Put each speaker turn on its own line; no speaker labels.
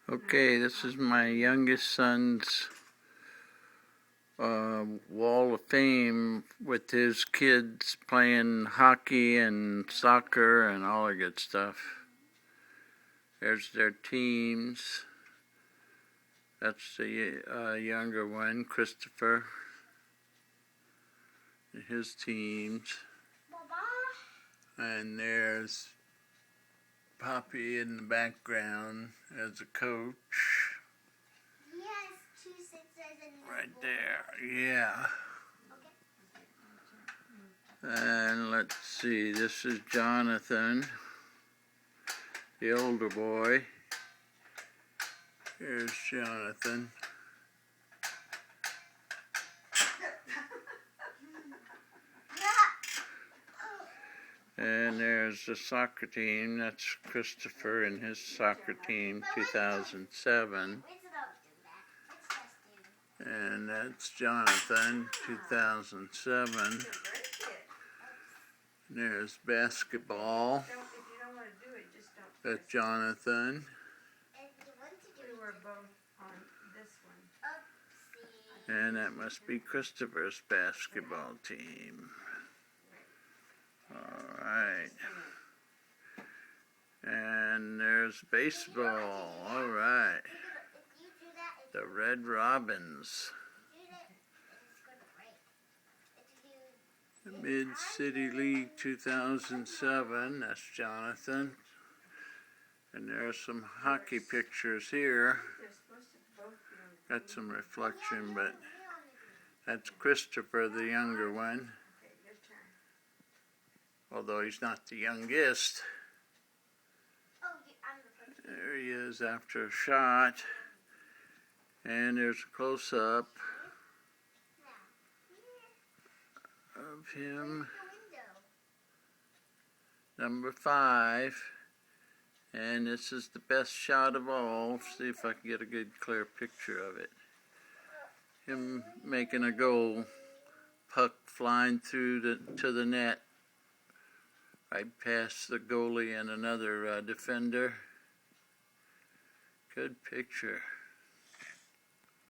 Okay, this is my youngest son's wall of fame with his kids playing hockey and soccer and all the good stuff. There's their teams. That's the younger one, Christopher, and his teams. And there's Poppy in the background as a coach. Right there, yeah. And let's see, this is Jonathan, the older boy. Here's Jonathan. And there's the soccer team. That's Christopher and his soccer team, 2007. And that's Jonathan, 2007. And there's basketball. That's Jonathan. And that must be Christopher's basketball team. Alright. And there's baseball. Alright. The Red Robins. The Mid-City League 2007. That's Jonathan. And there are some hockey pictures here. Got some reflection, but that's Christopher, the younger one. Although he's not the youngest. There he is after a shot. And there's a close-up of him. Number 5. And this is the best shot of all. See if I can get a good clear picture of it. Him making a goal. Puck flying through to the net. Right past the goalie and another defender. Good picture.